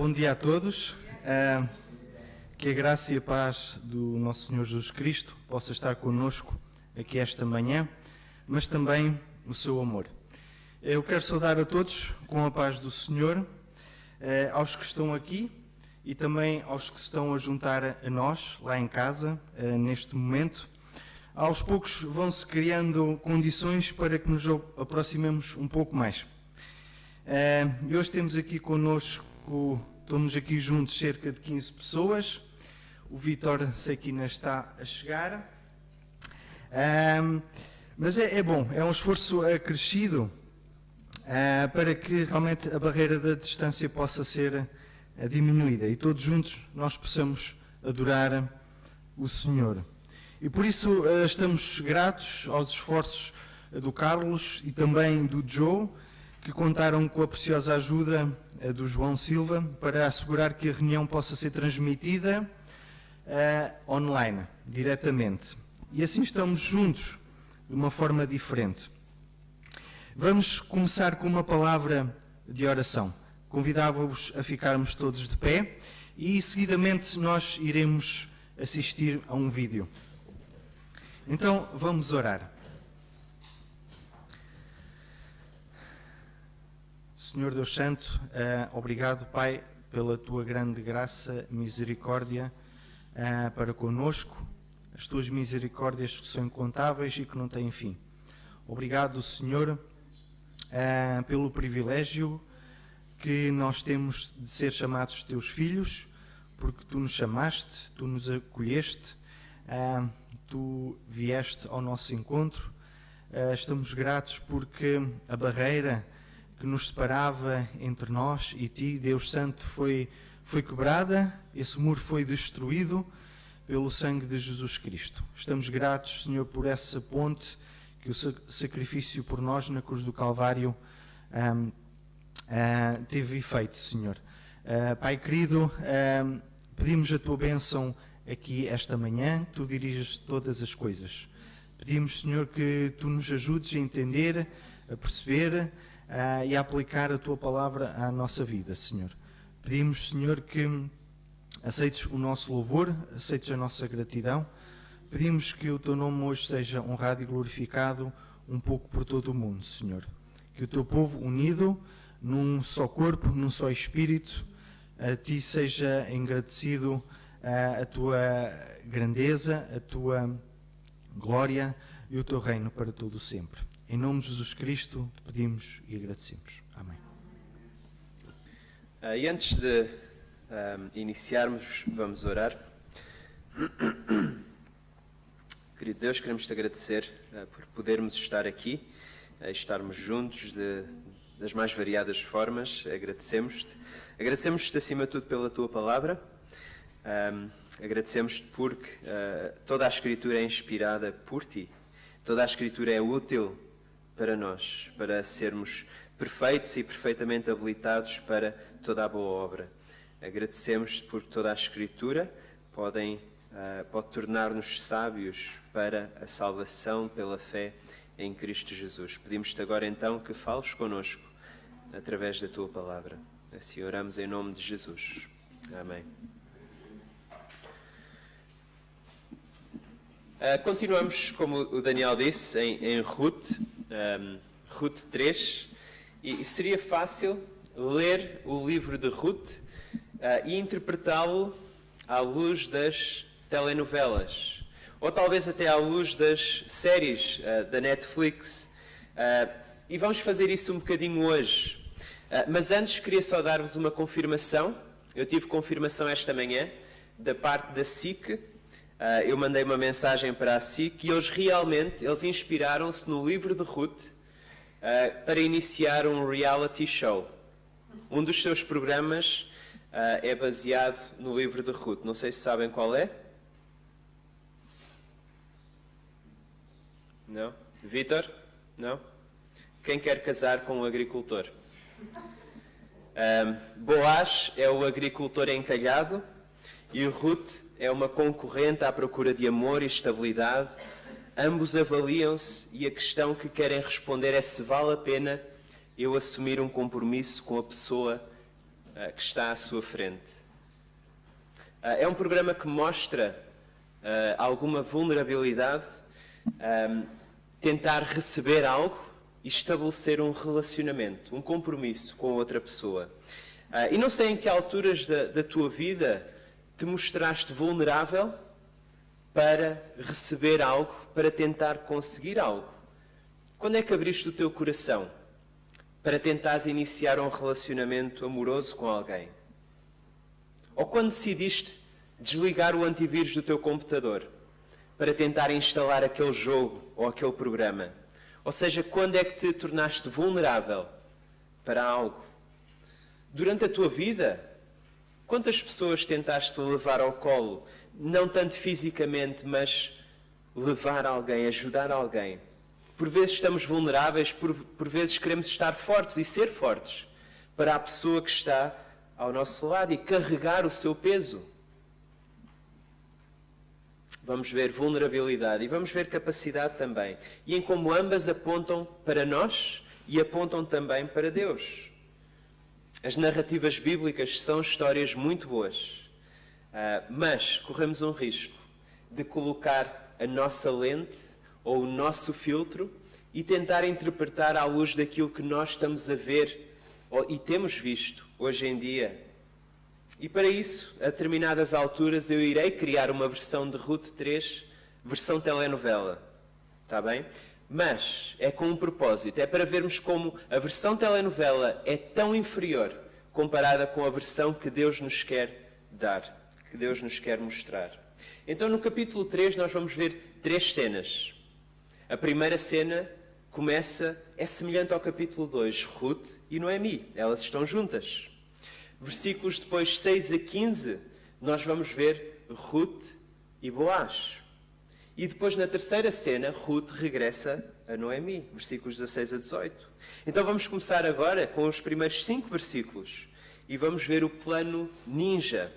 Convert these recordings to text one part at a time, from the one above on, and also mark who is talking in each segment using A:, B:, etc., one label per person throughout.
A: Bom dia a todos. Que a graça e a paz do nosso Senhor Jesus Cristo possa estar connosco aqui esta manhã, mas também o seu amor. Eu quero saudar a todos com a paz do Senhor, aos que estão aqui e também aos que se estão a juntar a nós, lá em casa, neste momento. Aos poucos vão-se criando condições para que nos aproximemos um pouco mais. E hoje temos aqui connosco, estamos aqui juntos cerca de 15 pessoas. O Vítor sei que ainda está a chegar. Mas é bom, é um esforço acrescido para que realmente a barreira da distância possa ser diminuída e todos juntos nós possamos adorar o Senhor. E por isso estamos gratos aos esforços do Carlos e também do Joe, que contaram com a preciosa ajuda do João Silva para assegurar que a reunião possa ser transmitida online, diretamente. E assim estamos juntos, de uma forma diferente. Vamos começar com uma palavra de oração. Convidava-vos a ficarmos todos de pé e, seguidamente, nós iremos assistir a um vídeo. Então, vamos orar. Senhor Deus Santo, obrigado, Pai, pela Tua grande graça, misericórdia para conosco, as Tuas misericórdias que são incontáveis e que não têm fim. Obrigado, Senhor, pelo privilégio que nós temos de ser chamados Teus filhos, porque Tu nos chamaste, Tu nos acolheste, Tu vieste ao nosso encontro. Estamos gratos porque a barreira que nos separava entre nós e Ti, Deus Santo, foi quebrada, esse muro foi destruído pelo sangue de Jesus Cristo. Estamos gratos, Senhor, por essa ponte que o sacrifício por nós na cruz do Calvário teve efeito, Senhor. Pai querido, pedimos a Tua bênção aqui esta manhã, Tu diriges todas as coisas. Pedimos, Senhor, que Tu nos ajudes a entender, a perceber e a aplicar a Tua palavra à nossa vida, Senhor. Pedimos, Senhor, que aceites o nosso louvor, aceites a nossa gratidão. Pedimos que o Teu nome hoje seja honrado e glorificado um pouco por todo o mundo, Senhor. Que o Teu povo unido num só corpo, num só espírito, a Ti seja agradecido a Tua grandeza, a Tua glória e o Teu reino para todo o sempre. Em nome de Jesus Cristo, te pedimos e agradecemos. Amém.
B: E antes de iniciarmos, vamos orar. Querido Deus, queremos te agradecer por podermos estar aqui, estarmos juntos das mais variadas formas. Agradecemos-te acima de tudo pela tua palavra. Agradecemos-te porque toda a Escritura é inspirada por ti. Toda a Escritura é útil para nós, para sermos perfeitos e perfeitamente habilitados para toda a boa obra. Agradecemos-te porque toda a Escritura pode tornar-nos sábios para a salvação pela fé em Cristo Jesus. Pedimos-te agora então que fales connosco através da tua palavra. Assim oramos em nome de Jesus. Amém. Continuamos, como o Daniel disse, em Ruth 3, e seria fácil ler o livro de Ruth e interpretá-lo à luz das telenovelas, ou talvez até à luz das séries da Netflix, e vamos fazer isso um bocadinho hoje. Mas antes queria só dar-vos uma confirmação. Eu tive confirmação esta manhã da parte da SIC. Eu mandei uma mensagem para a SIC e eles inspiraram-se no livro de Ruth para iniciar um reality show. Um dos seus programas é baseado no livro de Ruth. Não sei se sabem qual é. Não? Vítor? Não? Quem quer casar com um agricultor? Boaz é o agricultor encalhado e Ruth é uma concorrente à procura de amor e estabilidade. Ambos avaliam-se e a questão que querem responder é se vale a pena eu assumir um compromisso com a pessoa que está à sua frente. É um programa que mostra alguma vulnerabilidade, tentar receber algo e estabelecer um relacionamento, um compromisso com outra pessoa. E não sei em que alturas da tua vida te mostraste vulnerável para receber algo, para tentar conseguir algo. Quando é que abriste o teu coração para tentares iniciar um relacionamento amoroso com alguém? Ou quando decidiste desligar o antivírus do teu computador para tentar instalar aquele jogo ou aquele programa? Ou seja, quando é que te tornaste vulnerável para algo? Durante a tua vida, quantas pessoas tentaste levar ao colo? Não tanto fisicamente, mas levar alguém, ajudar alguém. Por vezes estamos vulneráveis, por vezes queremos estar fortes e ser fortes para a pessoa que está ao nosso lado e carregar o seu peso. Vamos ver vulnerabilidade e vamos ver capacidade também. E em como ambas apontam para nós e apontam também para Deus. As narrativas bíblicas são histórias muito boas, mas corremos um risco de colocar a nossa lente ou o nosso filtro e tentar interpretar à luz daquilo que nós estamos a ver e temos visto hoje em dia. E para isso, a determinadas alturas, eu irei criar uma versão de Ruth 3, versão telenovela. Está bem? Mas é com um propósito. É para vermos como a versão telenovela é tão inferior comparada com a versão que Deus nos quer dar, que Deus nos quer mostrar. Então, no capítulo 3, nós vamos ver 3 cenas. A primeira cena é semelhante ao capítulo 2, Ruth e Noemi. Elas estão juntas. Versículos depois 6 a 15, nós vamos ver Ruth e Boaz. E depois na terceira cena, Ruth regressa a Noemi, versículos 16 a 18. Então vamos começar agora com os primeiros 5 versículos e vamos ver o plano ninja.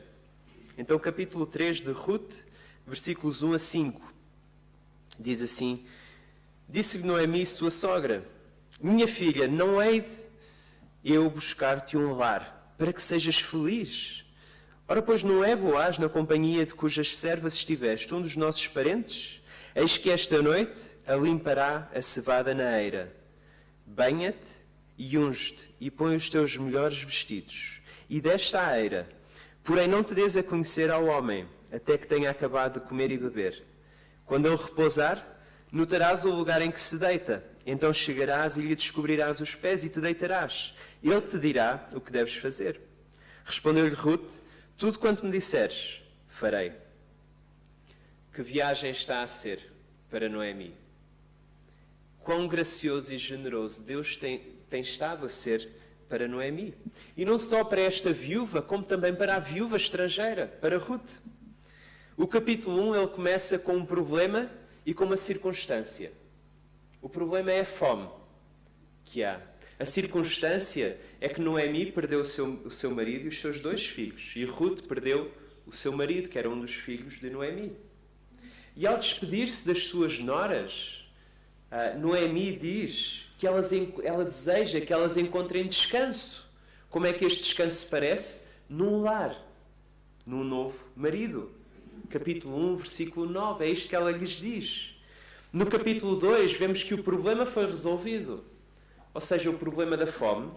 B: Então capítulo 3 de Ruth, versículos 1 a 5, diz assim: Disse-lhe Noemi, sua sogra: Minha filha, não hei de eu buscar-te um lar, para que sejas feliz. Ora, pois não é Boaz na companhia de cujas servas estiveste, um dos nossos parentes? Eis que esta noite a limpará a cevada na eira. Banha-te e unge-te e põe os teus melhores vestidos e desce à eira. Porém não te des a conhecer ao homem, até que tenha acabado de comer e beber. Quando ele repousar, notarás o lugar em que se deita. Então chegarás e lhe descobrirás os pés e te deitarás. Ele te dirá o que deves fazer. Respondeu-lhe Ruth: Tudo quanto me disseres, farei. Que viagem está a ser para Noemi? Quão gracioso e generoso Deus tem estado a ser para Noemi. E não só para esta viúva, como também para a viúva estrangeira, para Ruth. O capítulo 1 ele começa com um problema e com uma circunstância. O problema é a fome que há. A circunstância é que Noemi perdeu o seu marido e os seus 2 filhos. E Ruth perdeu o seu marido, que era um dos filhos de Noemi. E ao despedir-se das suas noras, Noemi diz que ela deseja que elas encontrem descanso. Como é que este descanso se parece? Num lar, num novo marido. Capítulo 1, versículo 9, é isto que ela lhes diz. No capítulo 2, vemos que o problema foi resolvido. Ou seja, o problema da fome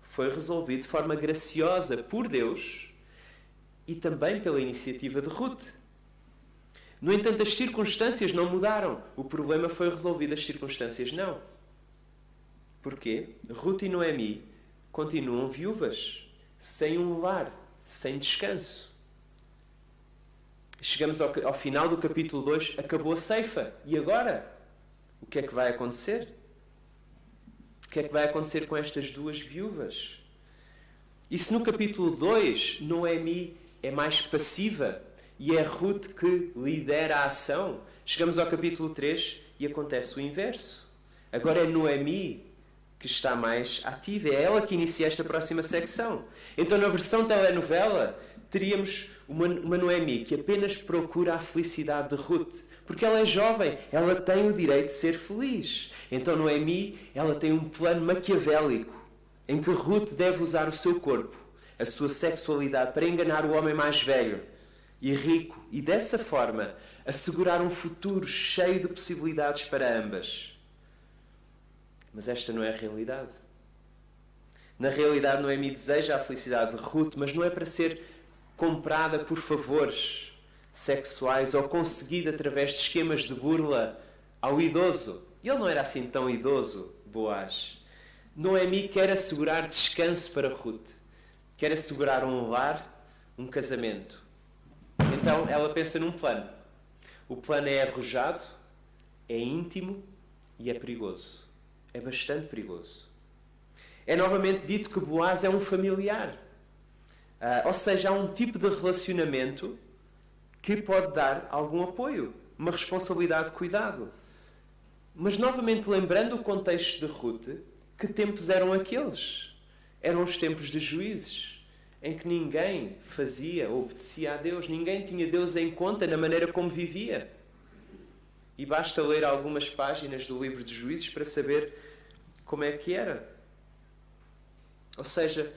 B: foi resolvido de forma graciosa por Deus e também pela iniciativa de Ruth. No entanto, as circunstâncias não mudaram. O problema foi resolvido, as circunstâncias não. Porquê? Ruth e Noemi continuam viúvas, sem um lar, sem descanso. Chegamos ao final do capítulo 2, acabou a ceifa. E agora? O que é que vai acontecer? O que é que vai acontecer com estas 2 viúvas? E se no capítulo 2 Noemi é mais passiva e é Ruth que lidera a ação, chegamos ao capítulo 3 e acontece o inverso. Agora é Noemi que está mais ativa, é ela que inicia esta próxima secção. Então na versão telenovela teríamos uma Noemi que apenas procura a felicidade de Ruth, porque ela é jovem, ela tem o direito de ser feliz. Então Noemi, ela tem um plano maquiavélico em que Ruth deve usar o seu corpo a sua sexualidade para enganar o homem mais velho e rico e, dessa forma, assegurar um futuro cheio de possibilidades para ambas. Mas esta não é a realidade. Na realidade, Noemi deseja a felicidade de Ruth, mas não é para ser comprada por favores sexuais ou conseguida através de esquemas de burla ao idoso. Ele não era assim tão idoso, Boaz. Noemi quer assegurar descanso para Ruth. Quer assegurar um lar, um casamento. Então ela pensa num plano. O plano é arrojado, é íntimo e é perigoso. É bastante perigoso. É novamente dito que Boaz é um familiar. Ou seja, há um tipo de relacionamento que pode dar algum apoio, uma responsabilidade de cuidado. Mas novamente lembrando o contexto de Ruth, que tempos eram aqueles? Eram os tempos de juízes, em que ninguém fazia ou obedecia a Deus, ninguém tinha Deus em conta na maneira como vivia. E basta ler algumas páginas do livro de Juízes para saber como é que era. Ou seja,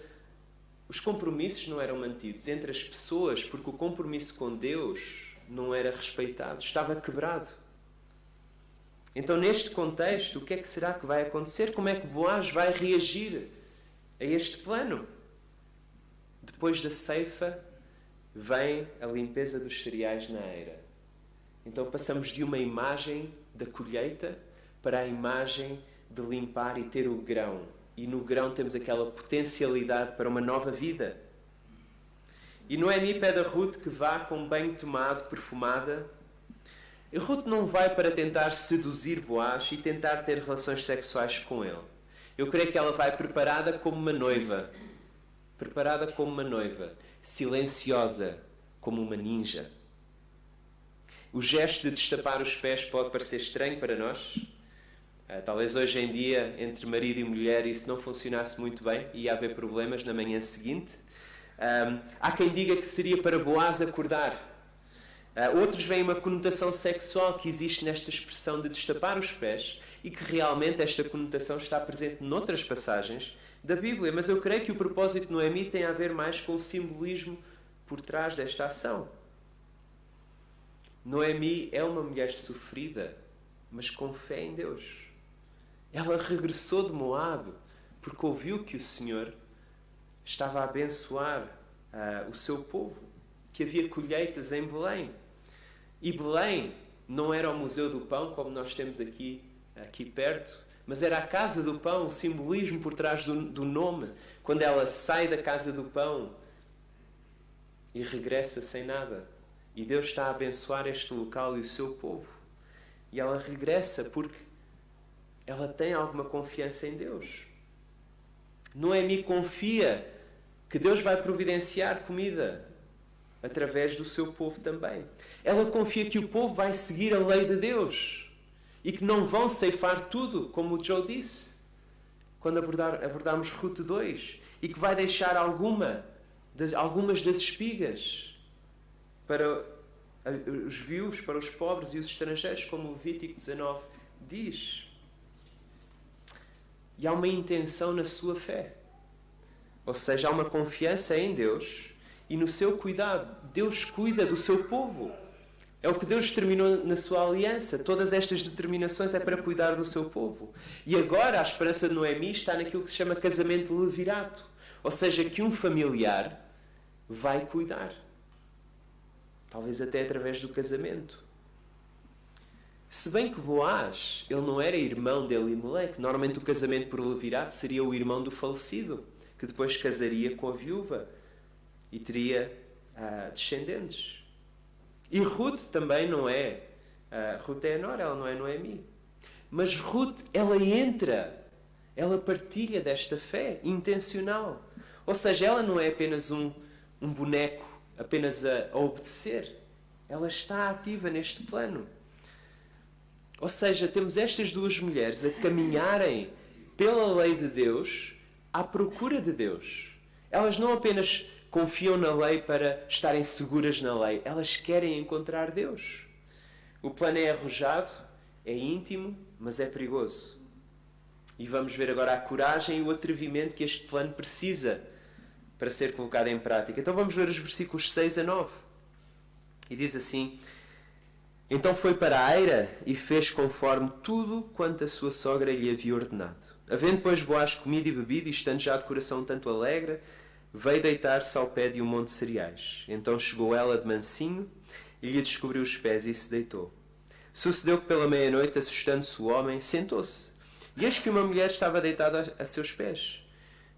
B: os compromissos não eram mantidos entre as pessoas porque o compromisso com Deus não era respeitado, estava quebrado. Então, neste contexto, o que é que será que vai acontecer? Como é que Boaz vai reagir a este plano? Depois da ceifa, vem a limpeza dos cereais na eira. Então, passamos de uma imagem da colheita para a imagem de limpar e ter o grão. E no grão temos aquela potencialidade para uma nova vida. E Noemi pede a Ruth que vá com banho tomado, perfumada. E Ruth não vai para tentar seduzir Boaz e tentar ter relações sexuais com ele. Eu creio que ela vai preparada como uma noiva. Preparada como uma noiva. Silenciosa como uma ninja. O gesto de destapar os pés pode parecer estranho para nós. Talvez hoje em dia, entre marido e mulher, isso não funcionasse muito bem e ia haver problemas na manhã seguinte. Há quem diga que seria para Boaz acordar. Outros veem uma conotação sexual que existe nesta expressão de destapar os pés e que realmente esta conotação está presente noutras passagens da Bíblia. Mas eu creio que o propósito de Noemi tem a ver mais com o simbolismo por trás desta ação. Noemi é uma mulher sofrida, mas com fé em Deus. Ela regressou de Moabe porque ouviu que o Senhor estava a abençoar o seu povo, que havia colheitas em Belém. E Belém não era o Museu do Pão, como nós temos aqui perto, mas era a Casa do Pão, o simbolismo por trás do nome. Quando ela sai da Casa do Pão e regressa sem nada. E Deus está a abençoar este local e o seu povo. E ela regressa porque ela tem alguma confiança em Deus. Noemi confia que Deus vai providenciar comida através do seu povo também. Ela confia que o povo vai seguir a lei de Deus e que não vão ceifar tudo, como o Joe disse, quando abordarmos Ruth 2, e que vai deixar algumas das espigas para os viúvos, para os pobres e os estrangeiros, como o Levítico 19 diz. E há uma intenção na sua fé. Ou seja, há uma confiança em Deus e no seu cuidado. Deus cuida do seu povo. É o que Deus determinou na sua aliança. Todas estas determinações é para cuidar do seu povo. E agora a esperança de Noemi está naquilo que se chama casamento levirato. Ou seja, que um familiar vai cuidar. Talvez até através do casamento. Se bem que Boaz, ele não era irmão de Elimeleque. Normalmente o casamento por levirato seria o irmão do falecido, que depois casaria com a viúva e teria descendentes. E Ruth também não é. Ruth é a nora, ela não é Noemi. Mas Ruth, ela entra, ela partilha desta fé intencional. Ou seja, ela não é apenas um boneco, apenas a obedecer. Ela está ativa neste plano. Ou seja, temos estas duas mulheres a caminharem pela lei de Deus à procura de Deus. Elas não apenas confiam na lei para estarem seguras na lei, elas querem encontrar Deus. O plano é arrojado, é íntimo, mas é perigoso. E vamos ver agora a coragem e o atrevimento que este plano precisa para ser colocada em prática. Então vamos ler os versículos 6 a 9. E diz assim: Então foi para a eira e fez conforme tudo quanto a sua sogra lhe havia ordenado. Havendo, pois, Boaz comido e bebido, e estando já de coração tanto alegre, veio deitar-se ao pé de um monte de cereais. Então chegou ela de mansinho e lhe descobriu os pés e se deitou. Sucedeu que pela meia-noite, assustando-se o homem, sentou-se. E eis que uma mulher estava deitada a seus pés.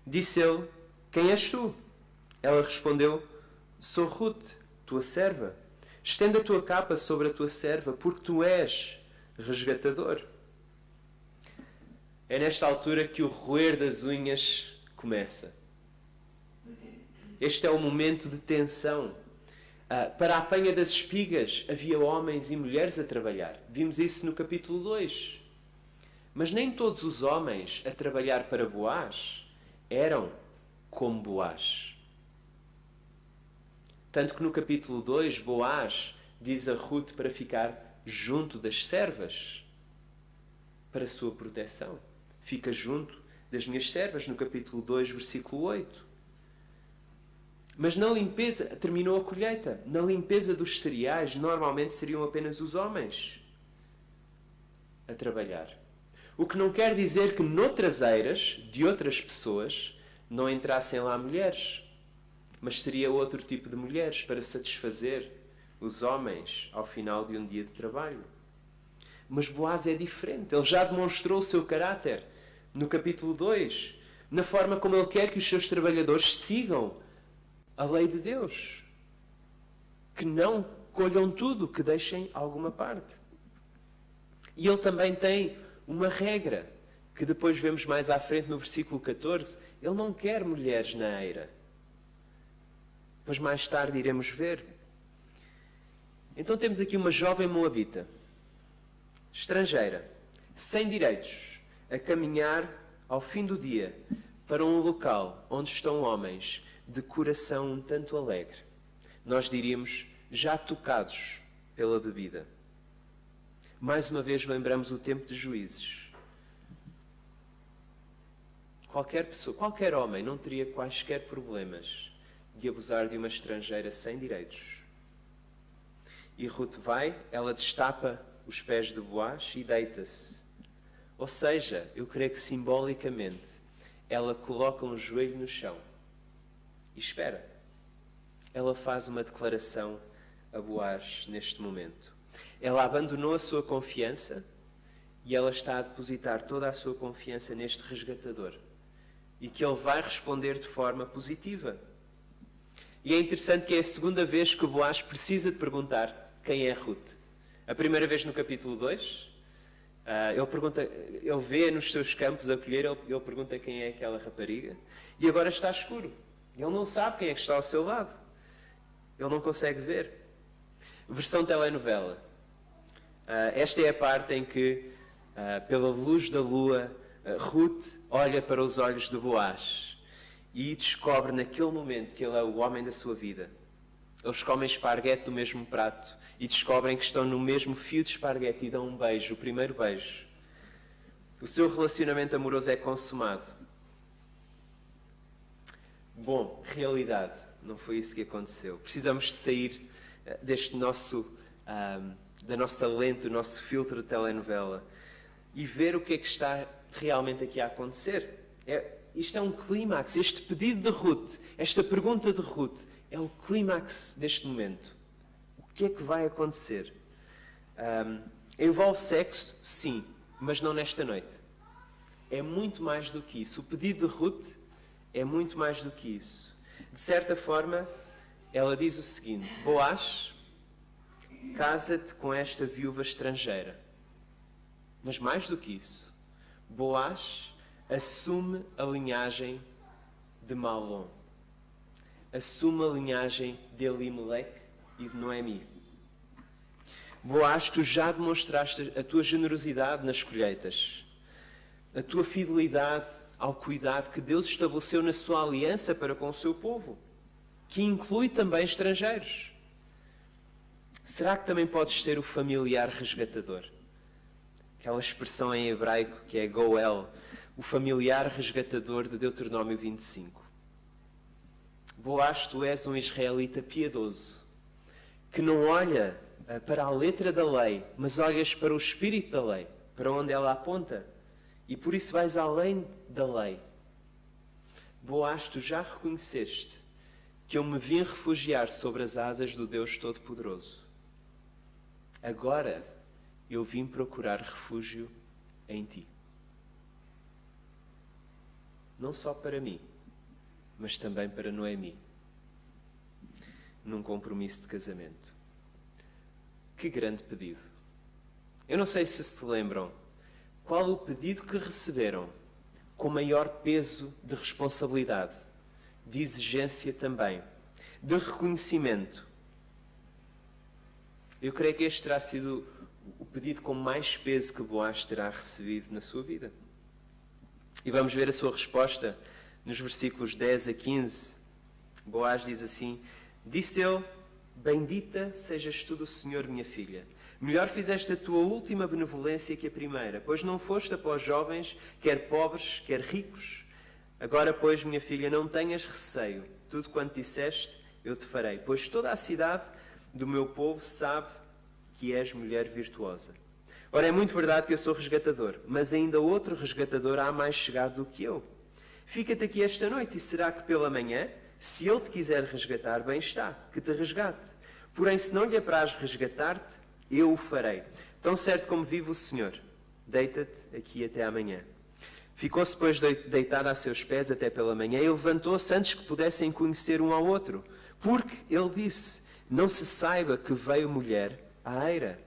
B: Disse ele: Quem és tu? Ela respondeu: Sou Ruth, tua serva. Estende a tua capa sobre a tua serva, porque tu és resgatador. É nesta altura que o roer das unhas começa. Este é o momento de tensão. Para a apanha das espigas havia homens e mulheres a trabalhar. Vimos isso no capítulo 2. Mas nem todos os homens a trabalhar para Boaz eram como Boaz. Tanto que no capítulo 2, Boaz diz a Ruth para ficar junto das servas, para a sua proteção. Fica junto das minhas servas, no capítulo 2, versículo 8. Mas na limpeza, terminou a colheita, na limpeza dos cereais, normalmente seriam apenas os homens a trabalhar. O que não quer dizer que noutras eiras, de outras pessoas, não entrassem lá mulheres. Mas seria outro tipo de mulheres para satisfazer os homens ao final de um dia de trabalho. Mas Boaz é diferente. Ele já demonstrou o seu caráter no capítulo 2, na forma como ele quer que os seus trabalhadores sigam a lei de Deus. Que não colham tudo, que deixem alguma parte. E ele também tem uma regra, que depois vemos mais à frente no versículo 14. Ele não quer mulheres na eira. Depois mais tarde iremos ver. Então temos aqui uma jovem moabita, estrangeira, sem direitos, a caminhar ao fim do dia para um local onde estão homens de coração um tanto alegre. Nós diríamos já tocados pela bebida. Mais uma vez lembramos o tempo de Juízes. Qualquer pessoa, qualquer homem não teria quaisquer problemas de abusar de uma estrangeira sem direitos. E Ruth vai, ela destapa os pés de Boaz e deita-se. Ou seja, eu creio que simbolicamente ela coloca um joelho no chão e espera. Ela faz uma declaração a Boaz neste momento. Ela abandonou a sua confiança e ela está a depositar toda a sua confiança neste resgatador. E que ele vai responder de forma positiva. E é interessante que é a segunda vez que o Boaz precisa de perguntar quem é Ruth. A primeira vez no capítulo 2, ele vê nos seus campos a colher, ele pergunta quem é aquela rapariga. E agora está escuro. Ele não sabe quem é que está ao seu lado. Ele não consegue ver. Versão telenovela. Esta é a parte em que, pela luz da lua, Ruth olha para os olhos de Boaz e descobre naquele momento que ele é o homem da sua vida. Eles comem esparguete do mesmo prato e descobrem que estão no mesmo fio de esparguete e dão um beijo, o primeiro beijo. O seu relacionamento amoroso é consumado. Bom, realidade, não foi isso que aconteceu. Precisamos de sair deste nosso, da nossa lente, do nosso filtro de telenovela e ver o que é que está realmente aqui a acontecer. Isto é um clímax. Este pedido de Ruth, esta pergunta de Ruth, é o clímax deste momento. O que é que vai acontecer? Envolve sexo? Sim, mas não nesta noite. É muito mais do que isso. O pedido de Ruth é muito mais do que isso. De certa forma, ela diz o seguinte: Boaz, casa-te com esta viúva estrangeira. Mas mais do que isso, Boaz assume a linhagem de Malom. Assume a linhagem de Elimelec e de Noemi. Boaz, tu já demonstraste a tua generosidade nas colheitas, a tua fidelidade ao cuidado que Deus estabeleceu na sua aliança para com o seu povo, que inclui também estrangeiros. Será que também podes ser o familiar resgatador? Aquela expressão em hebraico que é Goel, o familiar resgatador de Deuteronômio 25. Boaz, tu és um israelita piedoso, que não olha para a letra da lei, mas olhas para o espírito da lei, para onde ela aponta, e por isso vais além da lei. Boaz, tu já reconheceste que eu me vim refugiar sobre as asas do Deus Todo-Poderoso. Agora eu vim procurar refúgio em ti. Não só para mim, mas também para Noemi, num compromisso de casamento. Que grande pedido! Eu não sei se se lembram qual o pedido que receberam com maior peso de responsabilidade, de exigência também, de reconhecimento. Eu creio que este terá sido o pedido com mais peso que Boaz terá recebido na sua vida. E vamos ver a sua resposta nos versículos 10 a 15. Boaz diz assim: disse ele, bendita sejas tu do Senhor, minha filha. Melhor fizeste a tua última benevolência que a primeira, pois não foste após jovens, quer pobres, quer ricos. Agora, pois, minha filha, não tenhas receio. Tudo quanto disseste, eu te farei. Pois toda a cidade do meu povo sabe que és mulher virtuosa. Ora, é muito verdade que eu sou resgatador, mas ainda outro resgatador há mais chegado do que eu. Fica-te aqui esta noite, e será que pela manhã, se ele te quiser resgatar, bem está, que te resgate. Porém, se não lhe apraz resgatar-te, eu o farei. Tão certo como vive o Senhor, deita-te aqui até amanhã. Ficou-se, pois, deitada a seus pés até pela manhã, e levantou-se antes que pudessem conhecer um ao outro. Porque, ele disse, não se saiba que veio mulher à eira.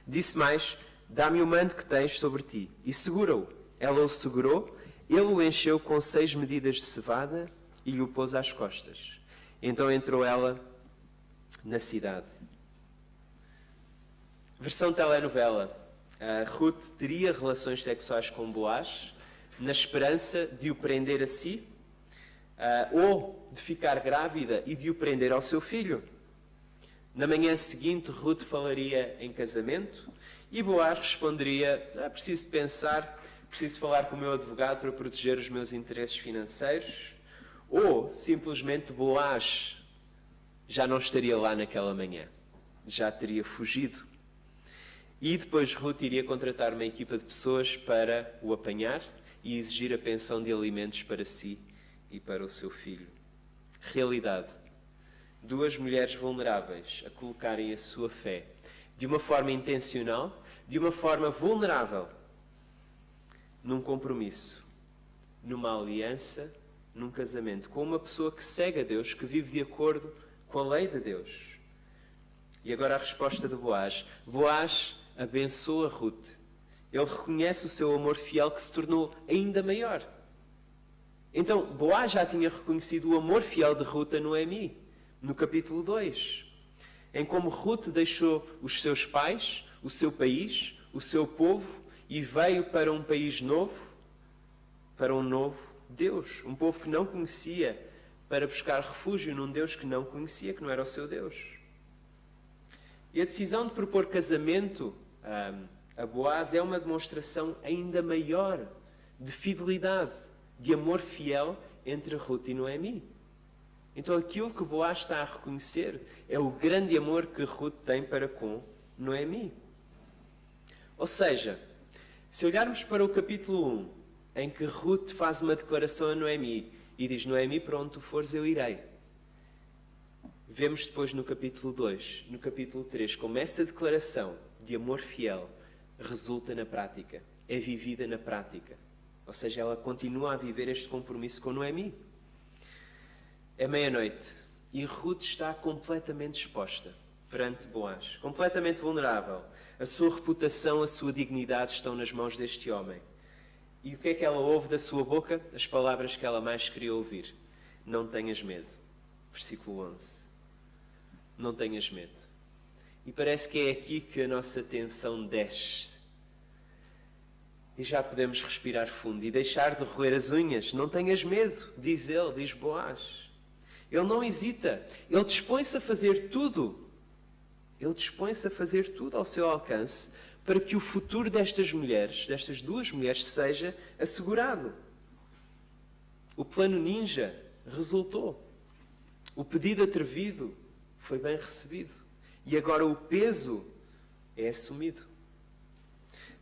B: Disse mais, dá-me o manto que tens sobre ti, e segura-o. Ela o segurou, ele o encheu com 6 medidas de cevada e lhe o pôs às costas. Então entrou ela na cidade. Versão telenovela. Ruth teria relações sexuais com Boaz na esperança de o prender a si ou de ficar grávida e de o prender ao seu filho. Na manhã seguinte, Ruth falaria em casamento e Boaz responderia: preciso pensar, preciso falar com o meu advogado para proteger os meus interesses financeiros. Ou, simplesmente, Boaz já não estaria lá naquela manhã, já teria fugido. E depois Ruth iria contratar uma equipa de pessoas para o apanhar e exigir a pensão de alimentos para si e para o seu filho. Realidade. 2 mulheres vulneráveis a colocarem a sua fé de uma forma intencional, de uma forma vulnerável, num compromisso, numa aliança, num casamento, com uma pessoa que segue a Deus, que vive de acordo com a lei de Deus. E agora a resposta de Boaz. Boaz abençoa Ruth. Ele reconhece o seu amor fiel que se tornou ainda maior. Então, Boaz já tinha reconhecido o amor fiel de Ruth a Noemi, no capítulo 2, em como Ruth deixou os seus pais, o seu país, o seu povo e veio para um país novo, para um novo Deus, um povo que não conhecia, para buscar refúgio num Deus que não conhecia, que não era o seu Deus. E a decisão de propor casamento a Boaz é uma demonstração ainda maior de fidelidade, de amor fiel entre Ruth e Noemi. Então aquilo que Boaz está a reconhecer é o grande amor que Ruth tem para com Noemi. Ou seja, se olharmos para o capítulo 1, em que Ruth faz uma declaração a Noemi e diz: Noemi, para onde tu fores eu irei. Vemos depois no capítulo 2, no capítulo 3, como essa declaração de amor fiel resulta na prática, é vivida na prática. Ou seja, ela continua a viver este compromisso com Noemi. É meia-noite e Ruth está completamente exposta perante Boaz, completamente vulnerável. A sua reputação, a sua dignidade estão nas mãos deste homem. E o que é que ela ouve da sua boca? As palavras que ela mais queria ouvir. Não tenhas medo. Versículo 11. Não tenhas medo. E parece que é aqui que a nossa tensão desce. E já podemos respirar fundo e deixar de roer as unhas. Não tenhas medo, diz ele, diz Boaz. Ele não hesita. Ele dispõe-se a fazer tudo. Ele dispõe-se a fazer tudo ao seu alcance para que o futuro destas mulheres, destas 2 mulheres, seja assegurado. O plano ninja resultou. O pedido atrevido foi bem recebido. E agora o peso é assumido.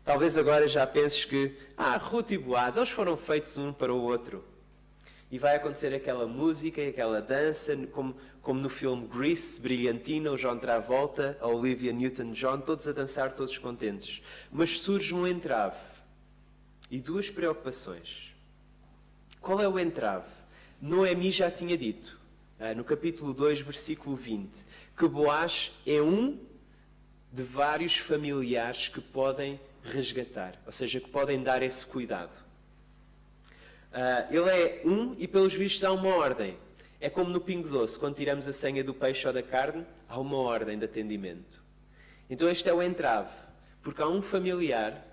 B: Talvez agora já penses que, Ruth e Boaz, eles foram feitos um para o outro. E vai acontecer aquela música e aquela dança, como no filme Grease, Brilhantina, o John Travolta, a Olivia Newton-John, todos a dançar, todos contentes. Mas surge um entrave e duas preocupações. Qual é o entrave? Noemi já tinha dito, no capítulo 2, versículo 20, que Boaz é um de vários familiares que podem resgatar, ou seja, que podem dar esse cuidado. Ele é um e, pelos vistos, há uma ordem. É como no Pingo Doce, quando tiramos a senha do peixe ou da carne, há uma ordem de atendimento. Então este é o entrave, porque há um familiar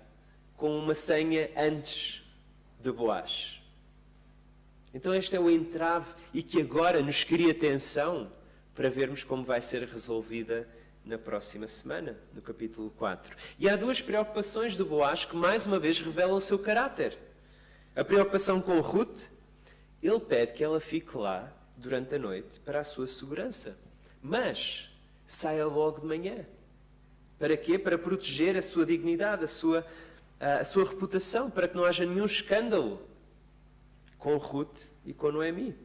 B: com uma senha antes de Boaz. Então este é o entrave e que agora nos cria atenção para vermos como vai ser resolvida na próxima semana, no capítulo 4. E há duas preocupações de Boaz que mais uma vez revelam o seu caráter. A preocupação com Ruth, ele pede que ela fique lá durante a noite para a sua segurança. Mas saia logo de manhã. Para quê? Para proteger a sua dignidade, a sua reputação, para que não haja nenhum escândalo com Ruth e com Noemi.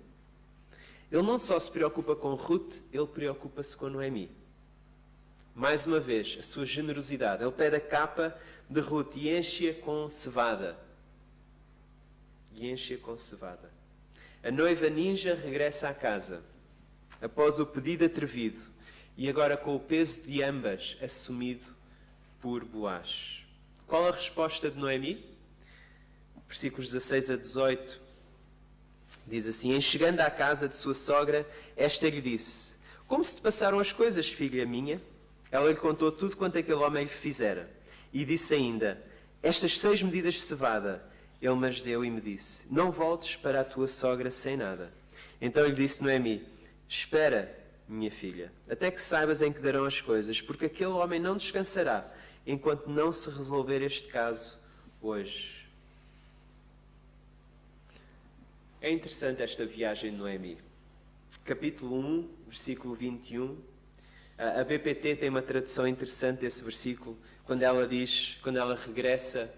B: Ele não só se preocupa com Ruth, ele preocupa-se com Noemi. Mais uma vez, a sua generosidade. Ele pede a capa de Ruth e enche-a com cevada. A noiva ninja regressa à casa, após o pedido atrevido, e agora com o peso de ambas assumido por Boaz. Qual a resposta de Noemi? Versículos 16 a 18. Diz assim: Em chegando à casa de sua sogra, esta lhe disse: Como se te passaram as coisas, filha minha? Ela lhe contou tudo quanto aquele homem lhe fizera. E disse ainda: Estas 6 medidas de cevada ele me as deu e me disse: Não voltes para a tua sogra sem nada. Então lhe disse Noemi: Espera, minha filha, até que saibas em que darão as coisas, porque aquele homem não descansará enquanto não se resolver este caso hoje. É interessante esta viagem de Noemi. Capítulo 1, versículo 21. A BPT tem uma tradução interessante desse versículo, quando ela regressa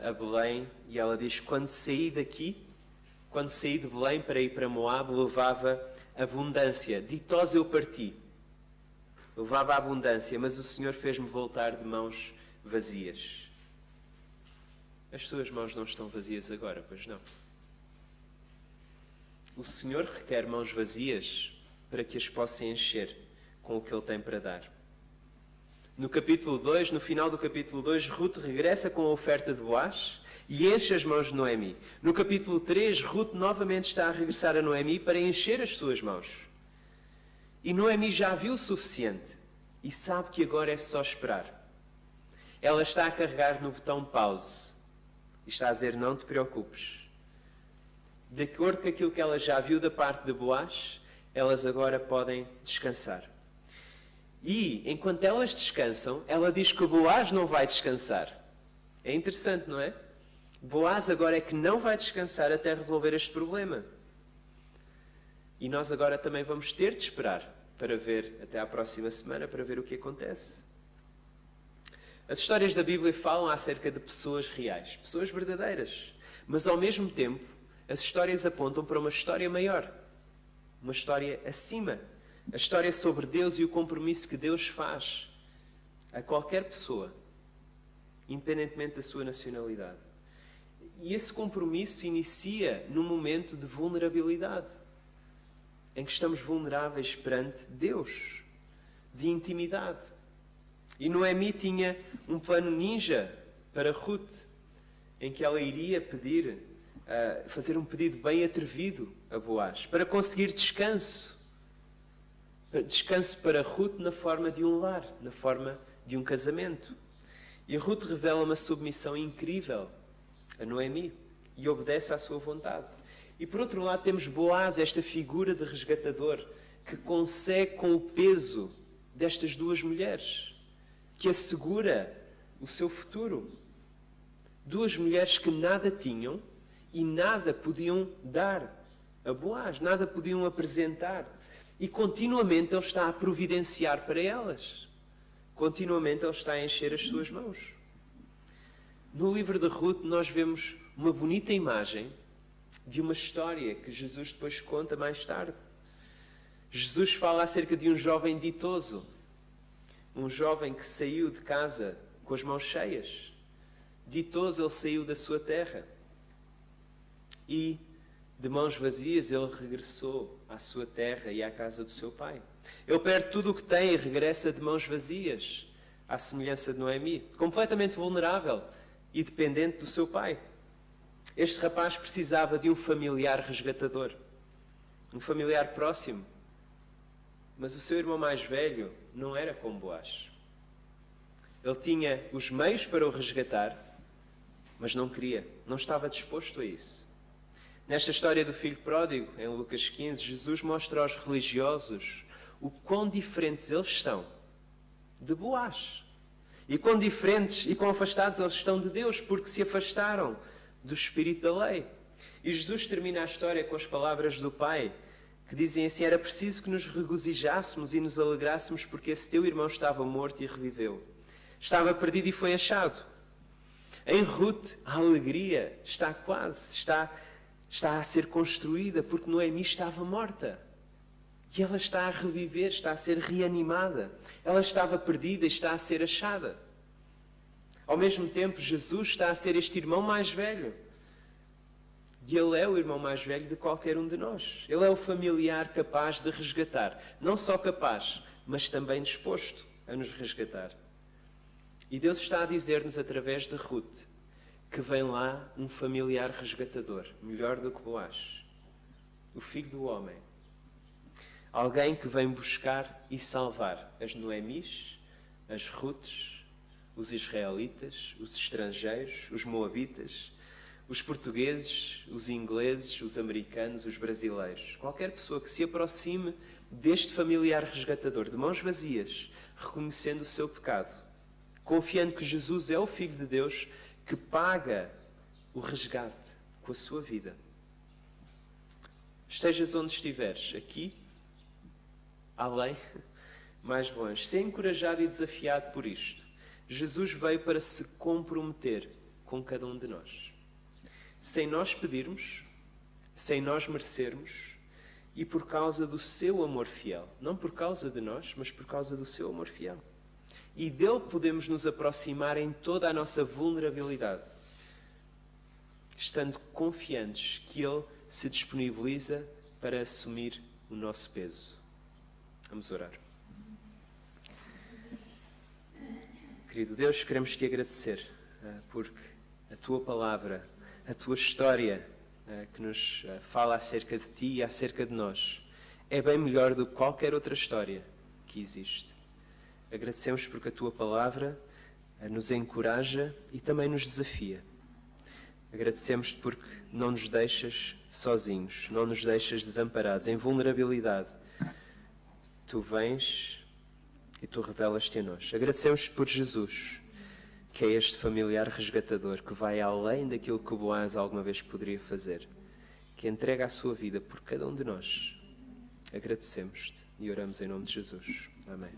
B: a Belém, e ela diz: Quando saí de Belém para ir para Moabe, levava abundância. Ditosa eu parti. Levava abundância, mas o Senhor fez-me voltar de mãos vazias. As suas mãos não estão vazias agora, pois não? O Senhor requer mãos vazias para que as possa encher com o que Ele tem para dar. No capítulo 2, no final do capítulo 2, Ruth regressa com a oferta de Boaz e enche as mãos de Noemi. No capítulo 3, Ruth novamente está a regressar a Noemi para encher as suas mãos. E Noemi já viu o suficiente e sabe que agora é só esperar. Ela está a carregar no botão pause e está a dizer: Não te preocupes. De acordo com aquilo que ela já viu da parte de Boaz, elas agora podem descansar. E, enquanto elas descansam, ela diz que Boaz não vai descansar. É interessante, não é? Boaz agora é que não vai descansar até resolver este problema. E nós agora também vamos ter de esperar para ver, até à próxima semana, para ver o que acontece. As histórias da Bíblia falam acerca de pessoas reais, pessoas verdadeiras. Mas, ao mesmo tempo, as histórias apontam para uma história maior. Uma história acima. A história sobre Deus e o compromisso que Deus faz a qualquer pessoa, independentemente da sua nacionalidade. E esse compromisso inicia num momento de vulnerabilidade, em que estamos vulneráveis perante Deus, de intimidade. E Noemi tinha um plano ninja para Ruth, em que ela iria fazer um pedido bem atrevido a Boaz, para conseguir descanso. Descanso para Ruth na forma de um lar, na forma de um casamento. E Ruth revela uma submissão incrível a Noemi e obedece à sua vontade. E por outro lado temos Boaz, esta figura de resgatador, que consegue com o peso destas duas mulheres, que assegura o seu futuro. Duas mulheres que nada tinham e nada podiam dar a Boaz, nada podiam apresentar. E continuamente Ele está a providenciar para elas. Continuamente Ele está a encher as suas mãos. No livro de Ruth nós vemos uma bonita imagem de uma história que Jesus depois conta mais tarde. Jesus fala acerca de um jovem ditoso, um jovem que saiu de casa com as mãos cheias. Ditoso, ele saiu da sua terra e de mãos vazias ele regressou à sua terra e à casa do seu pai. Ele perde tudo o que tem e regressa de mãos vazias, à semelhança de Noemi, completamente vulnerável e dependente do seu pai. Este rapaz precisava de um familiar resgatador, um familiar próximo. Mas o seu irmão mais velho não era como Boaz. Ele tinha os meios para o resgatar, mas não queria, não estava disposto a isso. Nesta história do filho pródigo, em Lucas 15, Jesus mostra aos religiosos o quão diferentes eles estão de Boaz. E quão diferentes e quão afastados eles estão de Deus, porque se afastaram do espírito da lei. E Jesus termina a história com as palavras do Pai, que dizem assim: era preciso que nos regozijássemos e nos alegrássemos, porque esse teu irmão estava morto e reviveu. Estava perdido e foi achado. Em Ruth, a alegria está a ser construída, porque Noemi estava morta. E ela está a reviver, está a ser reanimada. Ela estava perdida e está a ser achada. Ao mesmo tempo, Jesus está a ser este irmão mais velho. E Ele é o irmão mais velho de qualquer um de nós. Ele é o familiar capaz de resgatar. Não só capaz, mas também disposto a nos resgatar. E Deus está a dizer-nos através de Ruth que vem lá um familiar resgatador, melhor do que Boaz, o filho do homem. Alguém que vem buscar e salvar as Noemis, as Ruths, os israelitas, os estrangeiros, os moabitas, os portugueses, os ingleses, os americanos, os brasileiros. Qualquer pessoa que se aproxime deste familiar resgatador, de mãos vazias, reconhecendo o seu pecado, confiando que Jesus é o Filho de Deus que paga o resgate com a sua vida. Estejas onde estiveres, aqui, além, mais longe, ser encorajado e desafiado por isto. Jesus veio para se comprometer com cada um de nós. Sem nós pedirmos, sem nós merecermos, e por causa do seu amor fiel. Não por causa de nós, mas por causa do seu amor fiel. E dele podemos nos aproximar em toda a nossa vulnerabilidade, estando confiantes que ele se disponibiliza para assumir o nosso peso. Vamos orar. Querido Deus, queremos te agradecer porque a tua palavra, a tua história que nos fala acerca de ti e acerca de nós é bem melhor do que qualquer outra história que existe. Agradecemos porque a tua palavra nos encoraja e também nos desafia. Agradecemos-te porque não nos deixas sozinhos, não nos deixas desamparados, em vulnerabilidade. Tu vens e tu revelas-te a nós. Agradecemos-te por Jesus, que é este familiar resgatador que vai além daquilo que Boaz alguma vez poderia fazer, que entrega a sua vida por cada um de nós. Agradecemos-te e oramos em nome de Jesus. Amém.